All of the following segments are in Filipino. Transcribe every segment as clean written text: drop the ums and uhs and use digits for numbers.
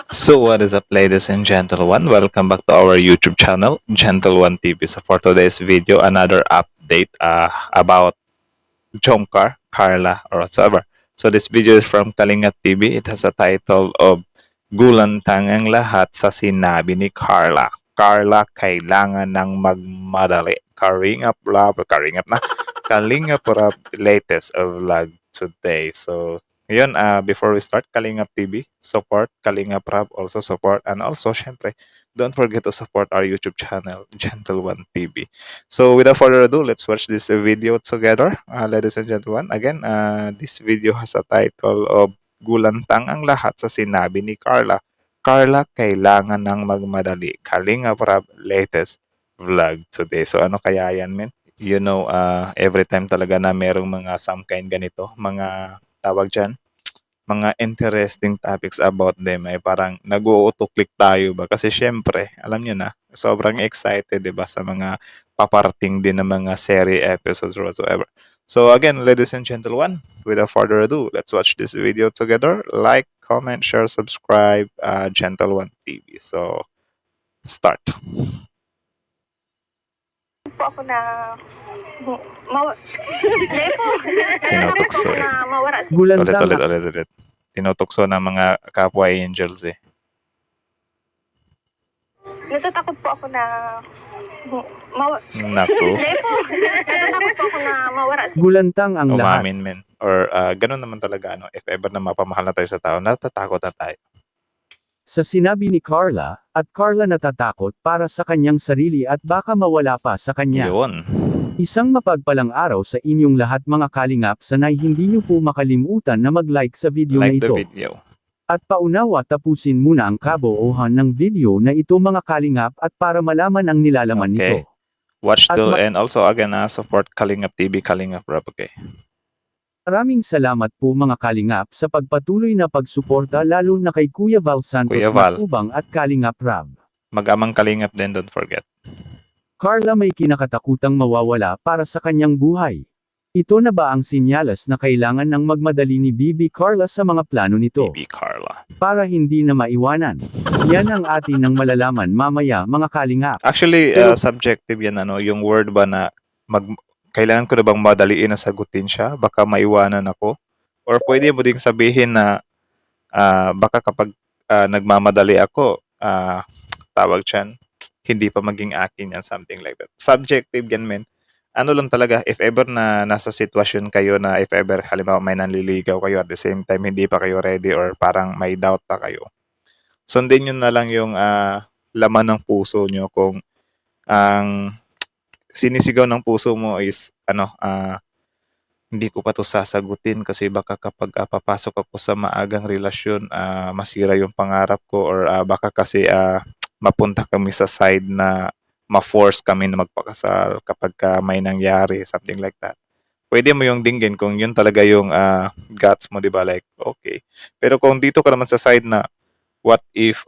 So what is up, ladies and gentlemen? Welcome back to our YouTube channel, Gentle One TV. So for today's video, another update about Jomcar, Carla, or whatsoever. So this video is from Kalinga TV. It has a title of Gulantang ang lahat sa sinabi ni Carla. Carla, kailangan ng magmadali. Kalinga Prab latest vlog today. So yun, before we start, Kalingap TV, support, Kalingap Prab, also support, and also, syempre, don't forget to support our YouTube channel, Gentle One TV. So, without further ado, let's watch this video together, ladies and gentlemen. Again, this video has a title of Gulantang ang lahat sa sinabi ni Carla. Carla, kailangan ng magmadali. Kalingap Prab, latest vlog today. So, ano kaya yan, men? You know, every time talaga na merong mga some kind ganito, mga tawag dyan, mga interesting topics about them ay parang nag-uuto-click tayo ba? Kasi syempre, alam nyo na, sobrang excited, di ba, sa mga paparating din ng mga serie episodes or whatsoever. So again, ladies and gentlemen, without further ado, let's watch this video together. Like, comment, share, subscribe, Gentle One TV. So, start. Po ako na hindi po. Tinutokso eh. Na mawara si Ulit. Tinutokso ng mga kapwa angels eh. natatakot po ako na Naku. hindi po. Natatakot po ako na mawara si Gulantang ang lahat. Umamin, men. Or ganun naman talaga, if ever na mapamahal na tayo sa tao, natatakot na tayo. Sa sinabi ni Carla, at Carla natatakot para sa kanyang sarili at baka mawala pa sa kanya. Yun. Isang mapagpalang araw sa inyong lahat mga kalingap, sanay hindi niyo po makalimutan na mag-like sa video na Like the ito. video. At paunawa tapusin muna ang kaboohan ng video na ito mga kalingap at para malaman ang nilalaman Okay. nito. Watch At till and also again, support Kalingap TV, Kalingap Rap, okay? Maraming salamat po mga kalingap sa pagpatuloy na pagsuporta lalo na kay Kuya Val Santos Kuya Val. Matubang at Kalingap Rab. Mag-amang Kalingap din, don't forget. Carla may kinakatakutang mawawala para sa kanyang buhay. Ito na ba ang sinyalas na kailangan ng magmadali ni Bibi Carla sa mga plano nito? BB Carla. Para hindi na maiwanan. Yan ang atin nang malalaman mamaya mga kalingap. Actually, Pero- subjective yan, yung word ba na kailangan ko na bang madaliin na sagutin siya? Baka maiwanan ako? Or pwede mo ding sabihin na baka kapag nagmamadali ako, tawag dyan, hindi pa maging akin yan, something like that. Subjective yan, men. Ano lang talaga, if ever na nasa sitwasyon kayo na if ever, halimbawa may nanliligaw kayo at the same time, hindi pa kayo ready or parang may doubt pa kayo, sundin nyo na lang yung laman ng puso nyo kung ang sinisigaw ng puso mo is hindi ko pa to sasagutin kasi baka kapag papasok ako sa maagang relasyon, masira yung pangarap ko or baka kasi mapunta kami sa side na ma-force kami na magpakasal kapag may nangyari, something like that. Pwede mo yung dinggin kung yun talaga yung guts mo, di ba? Like, okay. Pero kung dito ka naman sa side na, what if,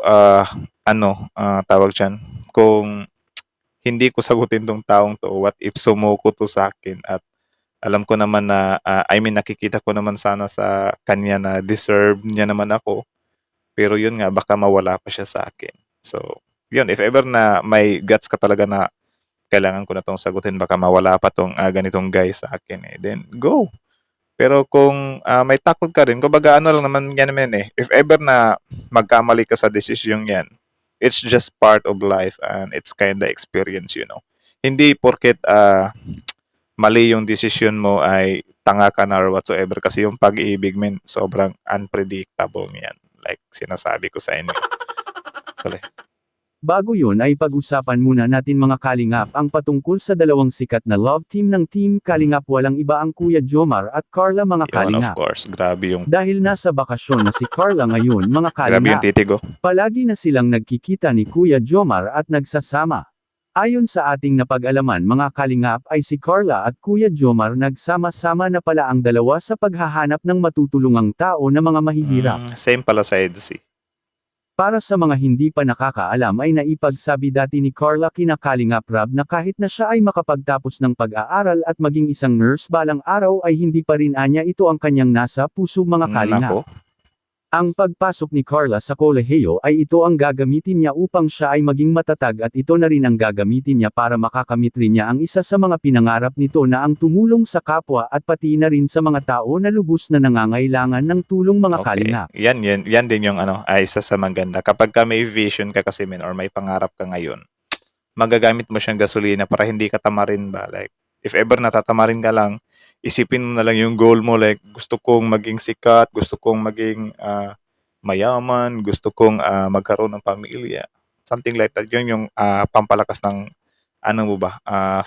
tawag dyan, kung hindi ko sagutin tong taong to, what if sumuko to sa akin at alam ko naman na, nakikita ko naman sana sa kanya na deserve niya naman ako, pero yun nga, baka mawala pa siya sa akin. So, yun, if ever na may guts ka talaga na kailangan ko na tong sagutin, baka mawala pa tong ganitong guy sa akin, then go. Pero kung may takot ka rin, kumbaga ano lang naman yan if ever na magkamali ka sa desisyon yan, it's just part of life and it's kinda experience, Hindi porket mali yung desisyon mo ay tanga ka na or whatsoever kasi yung pag-ibig, sobrang unpredictable niyan. Like sinasabi ko sa inyo. Tuloy. Bago yun ay pag-usapan muna natin mga kalingap ang patungkol sa dalawang sikat na love team ng Team Kalingap, walang iba ang Kuya Jomar at Carla mga Yun, of kalingap. course. Grabe yung Dahil nasa bakasyon na si Carla ngayon mga grabe yung kalingap, titigo. palagi na silang nagkikita ni Kuya Jomar at nagsasama. Ayon sa ating napag-alaman mga kalingap ay si Carla at Kuya Jomar nagsama-sama na pala ang dalawa sa paghahanap ng matutulungang tao na mga mahihirap. Same pala sa EDC. Para sa mga hindi pa nakakaalam ay naipagsabi dati ni Carla kina Kalingap Rab na kahit na siya ay makapagtapos ng pag-aaral at maging isang nurse balang araw ay hindi pa rin anya ito ang kanyang nasa puso mga kalingap. Nako. Ang pagpasok ni Carla sa kolehiyo ay ito ang gagamitin niya upang siya ay maging matatag at ito na rin ang gagamitin niya para makakamit rin niya ang isa sa mga pinangarap nito na ang tumulong sa kapwa at pati na rin sa mga tao na lubos na nangangailangan ng tulong mga Okay. kalingap. Yan din yung isa sa maganda. Kapag ka may vision ka kasi or may pangarap ka ngayon, magagamit mo siyang gasolina para hindi ka tamarin ba. Like, if ever natatamarin ka lang, isipin mo na lang yung goal mo. Like, gusto kong maging sikat, gusto kong maging mayaman, gusto kong magkaroon ng pamilya. Something like that. Yun yung pampalakas ng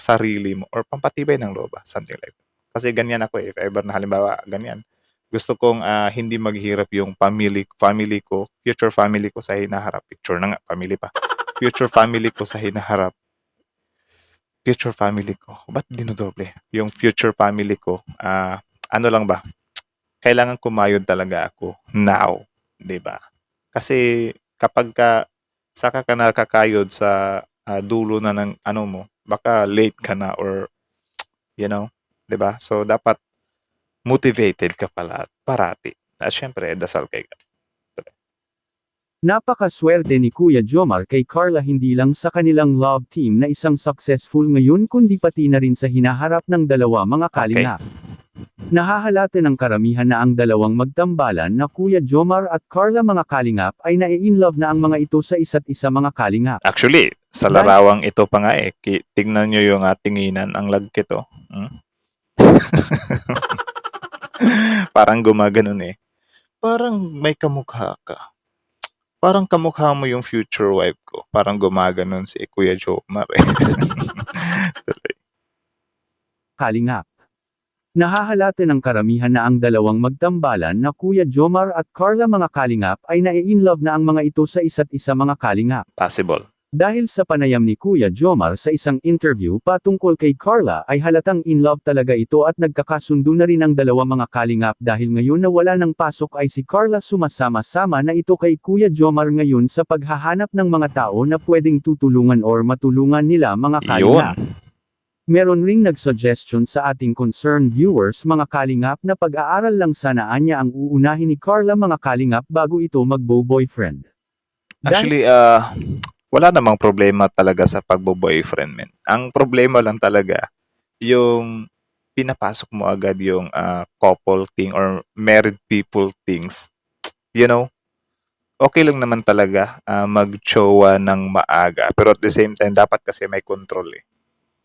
sarili mo or pampatibay ng loob ba. Something like that. Kasi ganyan ako if ever na halimbawa ganyan. Gusto kong hindi maghirap yung family ko, future family ko sa hinaharap. Picture na nga, family pa. Future family ko sa hinaharap. Future family ko. Ba't dinodoble? Yung future family ko, ano lang ba? Kailangan kumayod talaga ako now, 'di ba? Kasi kapag saka ka nakakayod sa dulo na ng mo, baka late ka na or 'di ba? So dapat motivated ka pala parati. At syempre, dasal kay God. Napakaswerte ni Kuya Jomar kay Carla hindi lang sa kanilang love team na isang successful ngayon kundi pati na rin sa hinaharap ng dalawa mga kalingap. Nahahalata ng karamihan na ang dalawang magtambalan na Kuya Jomar at Carla mga kalingap ay nai-inlove na ang mga ito sa isa't isa mga kalingap. Actually, sa larawang ito pa nga tingnan nyo yung tinginan, ang lagkit oh. Parang gumaganon Parang may kamukha ka. Parang kamukha mo yung future wife ko. Parang gumaganon si Kuya Jomar Kalingap. Nahahalata ng karamihan na ang dalawang magtambalan na Kuya Jomar at Carla mga kalingap ay nai-inlove na ang mga ito sa isa't isa mga kalingap. Possible. Dahil sa panayam ni Kuya Jomar sa isang interview patungkol kay Carla ay halatang in love talaga ito at nagkakasundo na rin ang dalawa mga kalingap dahil ngayon na wala ng pasok ay si Carla sumasama-sama na ito kay Kuya Jomar ngayon sa paghahanap ng mga tao na pwedeng tutulungan or matulungan nila mga kalingap. Meron ring nag-suggestion sa ating concerned viewers mga kalingap na pag-aaral lang sana niya ang uunahin ni Carla mga kalingap bago ito magbo-boyfriend. Actually, wala namang problema talaga sa pagbo-boyfriend, men. Ang problema lang talaga, yung pinapasok mo agad yung couple thing or married people things. Okay lang naman talaga mag-chowa ng maaga. Pero at the same time, dapat kasi may control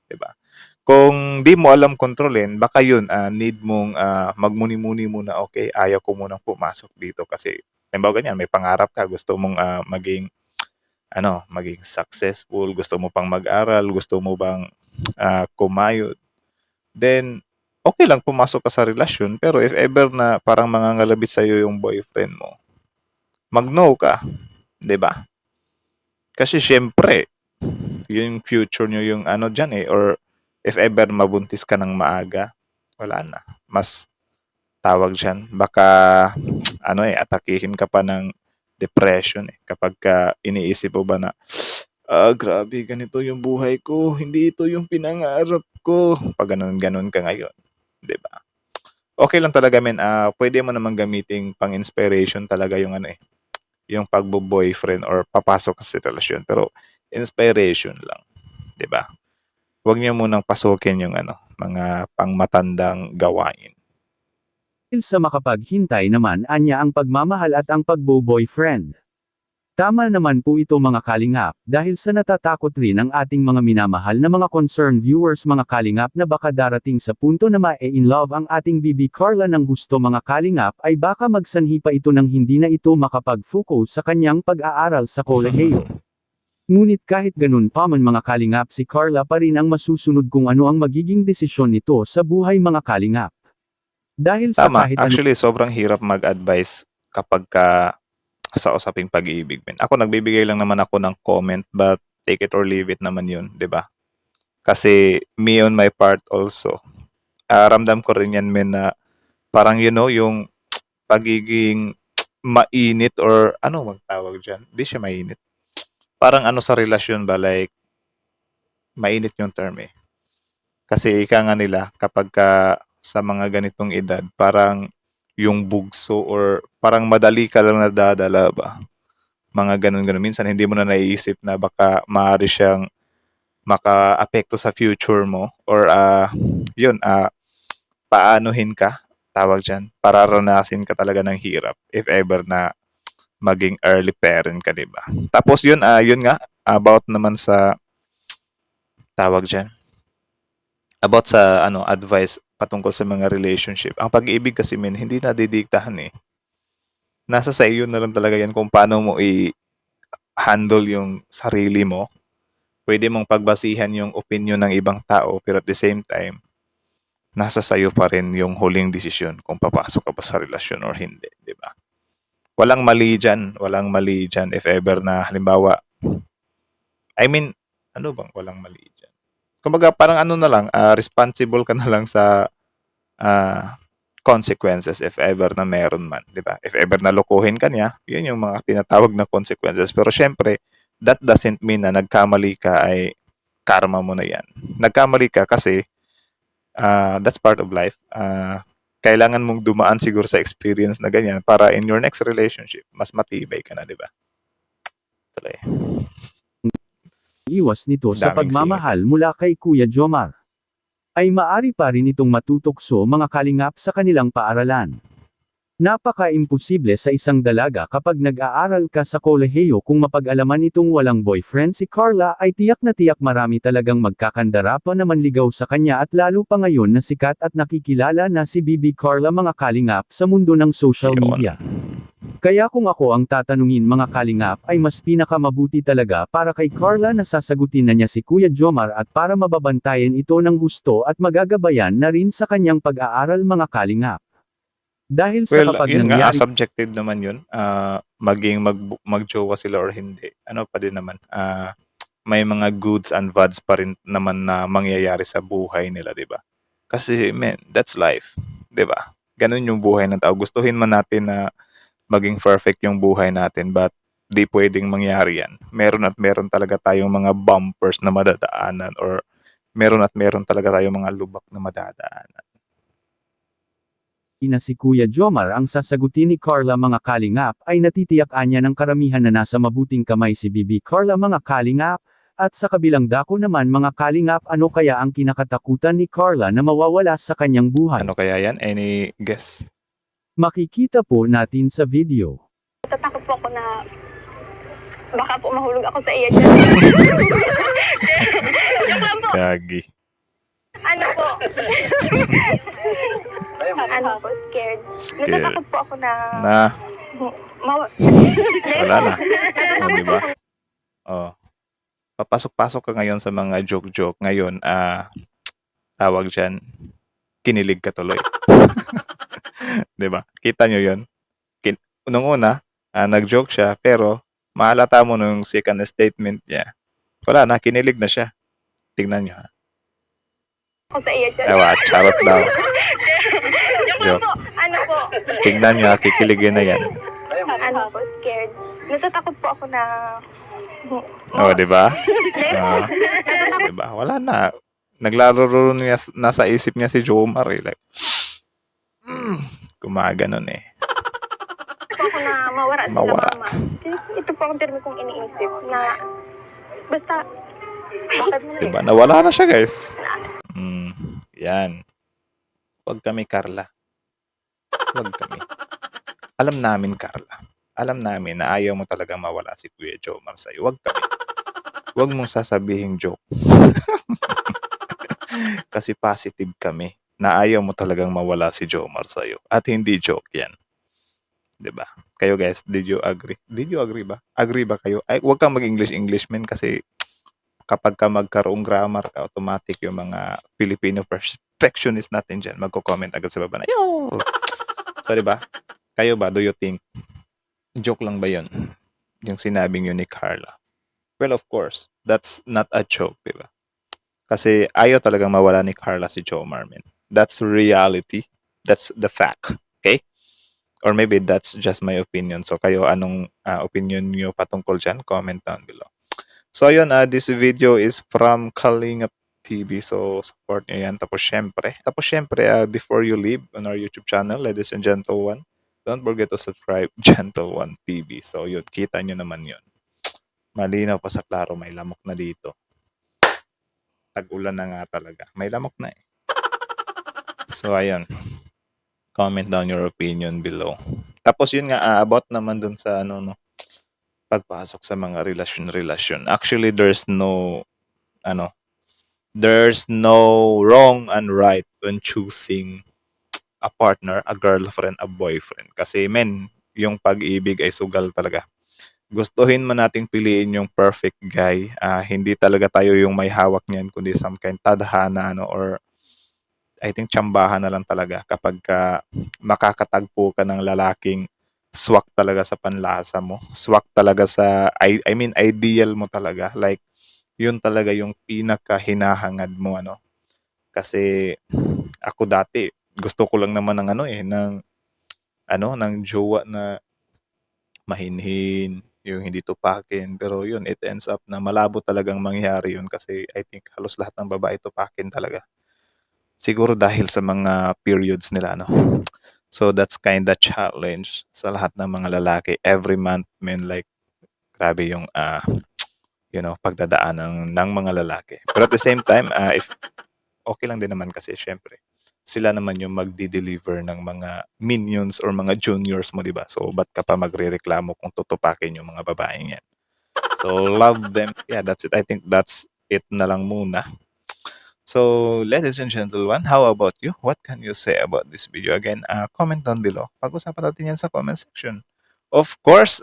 diba? Kung di mo alam kontrolin, baka yun, need mong magmuni-muni muna, okay, ayaw ko munang pumasok dito kasi, halimbawa ganyan, may pangarap ka, gusto mong maging successful, gusto mo pang mag-aral, gusto mo bang kumayod, then, okay lang pumasok ka sa relasyon, pero if ever na parang mangangalabit sa'yo yung boyfriend mo, mag-no ka, diba? Kasi syempre, yung future nyo yung dyan or if ever mabuntis ka ng maaga, wala na. Mas tawag dyan, baka atakihin ka pa ng depression kapag iniisip mo ba na grabe, ganito yung buhay ko, hindi ito yung pinangarap ko. Pag ganun ka ngayon, 'di ba? Okay lang talaga men, pwede mo namang gamiting pang-inspiration talaga yung yung pagbo-boyfriend or papasok ka sa relasyon, pero inspiration lang, 'di ba? Huwag niyo munang pasukin yung mga pangmatandang gawain. Dahil sa makapaghintay naman anya ang pagmamahal at ang pagbo-boyfriend. Tama naman po ito mga kalingap, dahil sa natatakot rin ang ating mga minamahal na mga concerned viewers mga kalingap na baka darating sa punto na ma-in-love ang ating Bibi Carla ng gusto mga kalingap ay baka magsanhi pa ito ng hindi na ito makapag-focus sa kanyang pag-aaral sa kolehiyo. Ngunit kahit ganun pa man mga kalingap si Carla pa rin ang masusunod kung ano ang magiging desisyon nito sa buhay mga kalingap. Dahil sa Tama, kahit actually sobrang hirap mag-advise kapag sa usaping pag-ibig. Ako nagbibigay lang naman ako ng comment but take it or leave it naman yun, 'di ba? Kasi me on my part also, ramdam ko rin yan men na parang yung pagiging mainit or magtawag dyan, di siya mainit. Parang sa relasyon ba, like, mainit yung term Kasi ika nga nila, kapag sa mga ganitong edad, parang yung bugso or parang madali ka lang nadadala ba? Mga ganun-ganun. Minsan hindi mo na naiisip na baka maaari siyang makaapekto sa future mo or yun, paanohin ka, tawag dyan, pararanasin ka talaga ng hirap if ever na maging early parent ka, di ba? Tapos yun, yun nga, about naman sa, tawag dyan, about sa advice patungkol sa mga relationship. Ang pag-ibig kasi hindi nadidiktahan eh. Nasa sa iyo na lang talaga yan kung paano mo i-handle yung sarili mo. Pwede mong pagbasihan yung opinion ng ibang tao pero at the same time, nasa sayo pa rin yung huling desisyon kung papasok ka ba sa relasyon or hindi, di ba? Walang mali dyan if ever na halimbawa, ano bang walang mali dyan? Kumbaga parang na lang, responsible ka na lang sa consequences if ever na meron man, di ba? If ever na lokohin ka niya, yun yung mga tinatawag na consequences. Pero syempre, that doesn't mean na nagkamali ka ay karma mo na yan. Nagkamali ka kasi that's part of life. Kailangan mong dumaan siguro sa experience na ganyan para in your next relationship, mas matibay ka na, di ba? Tuloy. Iwas nito sa Daming pagmamahal mula kay Kuya Jomar. Ay maari pa rin itong matutokso mga kalingap sa kanilang paaralan. Napaka-imposible sa isang dalaga kapag nag-aaral ka sa kolehiyo kung mapag-alaman itong walang boyfriend si Carla ay tiyak na tiyak marami talagang magkakandara pa na manligaw sa kanya at lalo pa ngayon na sikat at nakikilala na si Bibi Carla mga kalingap sa mundo ng social Yun. media. Kaya kung ako ang tatanungin mga kalingap ay mas pinakamabuti talaga para kay Carla na sasagutin na niya si Kuya Jomar at para mababantayan ito ng gusto at magagabayan na rin sa kanyang pag-aaral mga kalingap. Dahil sa Well, kapag yun nga, nangyari subjective naman yun. Maging magjowa sila or hindi. Ano pa din naman, may mga goods and bads pa rin naman na mangyayari sa buhay nila, di ba? Kasi, that's life. Di ba? Ganun yung buhay ng tao. Gustuhin man natin na maging perfect yung buhay natin, but di pwedeng mangyari yan. Meron at meron talaga tayong mga bumpers na madadaanan or meron at meron talaga tayong mga lubak na madadaanan. na si Kuya Jomar ang sasagutin ni Carla mga kalingap ay natitiyakan niya ng karamihan na nasa mabuting kamay si Bibi Carla mga kalingap, at sa kabilang dako naman mga kalingap ano kaya ang kinakatakutan ni Carla na mawawala sa kanyang buhay. Ano kaya yan? Any guess? Makikita po natin sa video. Natatakot po ako na baka po mahulog ako sa iyo dyan. Joke lang po. Gagi. Ano po? Ano po, scared. Scared. Natatakot po ako na Na, wala na. Natatakot O, di po ba? ako. Oh. Papasok-pasok ka ngayon sa mga joke-joke. Ngayon, tawag dyan, kinilig ka tuloy. Di ba? Kita nyo yun? Nung una, nag-joke siya, pero mahalata mo nung second statement niya. Wala na, kinilig na siya. Tignan nyo ha. Ako sa iyo dyan. Ewa, charot daw. Joke lang po. Ano po? Tignan nyo ha, kikiligin na yan. Ano po, scared. Natatakot po ako na O, di ba? Di ba? Wala na. Naglalaro niya, nasa isip niya si Jomar eh. Like, gumaganon eh. po ako na mawara sila Mawara. mama. Ito po ang termo kong iniisip na basta bakit mo na Diba? Nawala na siya, guys. Yan. Huwag kami, Carla. Huwag kami. Alam namin, Carla. Alam namin na ayaw mo talaga mawala si Kuya Jomar sa'yo. Huwag kami. Huwag mong sasabihin joke. Kasi positive kami na ayaw mo talagang mawala si Jomar sa'yo. At hindi joke yan. Diba? Kayo guys, did you agree? Did you agree ba? Agree ba kayo? Ay, huwag kang mag-English man kasi kapag ka magkaroong grammar ka, automatic yung mga Filipino perfectionist natin dyan, magko-comment agad sa baba na, yo! So, diba? Kayo ba, do you think, joke lang ba yun? Yung sinabing yun ni Carla. Well, of course, that's not a joke, diba? Kasi ayaw talagang mawala ni Carla si Jomar, man. That's reality. That's the fact. Okay? Or maybe that's just my opinion. So, kayo, anong opinion nyo patungkol dyan? Comment down below. So, ayun, this video is from Kalingap TV. So, support nyo yan. Tapos, syempre, before you leave on our YouTube channel, ladies and gentlemen, don't forget to subscribe Gentle One TV. So, yun, kita nyo naman yun. Malinaw pa sa klaro, may lamok na dito. Tag-ulan na nga talaga. May lamok na eh. So, ayun. Comment down your opinion below. Tapos yun nga, about naman dun sa pagpasok sa mga relasyon. Actually, there's no wrong and right when choosing a partner, a girlfriend, a boyfriend. Kasi yung pag-ibig ay sugal talaga. Gustuhin man nating piliin yung perfect guy, hindi talaga tayo yung may hawak niyan, kundi some kind tadhana, or I think tsambahan na lang talaga kapag makakatagpo ka ng lalaking swak talaga sa panlasa mo. Swak talaga sa, I mean, ideal mo talaga. Like, yun talaga yung pinaka-hinahangad mo, Kasi, ako dati, gusto ko lang naman ng jowa na mahinhin, yung hindi tupakin. Pero yun, it ends up na malabo talagang mangyari yun kasi I think halos lahat ng babae tupakin talaga. Siguro dahil sa mga periods nila, So, that's kinda challenge sa lahat ng mga lalaki. Every month, like, grabe yung, pagdadaanan ng mga lalaki. Pero at the same time, if okay lang din naman kasi syempre, sila naman yung magdi-deliver ng mga minions or mga juniors mo, 'di ba? So, ba't ka pa magrereklamo kung tutupakin yung mga babaeng yan? So, love them. Yeah, that's it. I think that's it na lang muna. So, ladies and gentlemen, how about you? What can you say about this video? Again, comment down below. Pag-usapan natin yan sa comment section. Of course,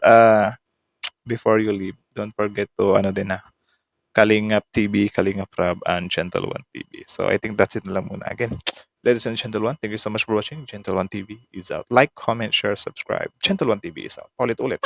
before you leave, don't forget to, Kalingap TV, Kalingap Rab, and Gentle One TV. So, I think that's it na lang muna. Again, ladies and gentlemen, thank you so much for watching. Gentle One TV is out. Like, comment, share, subscribe. Gentle One TV is out. Ulit-ulit.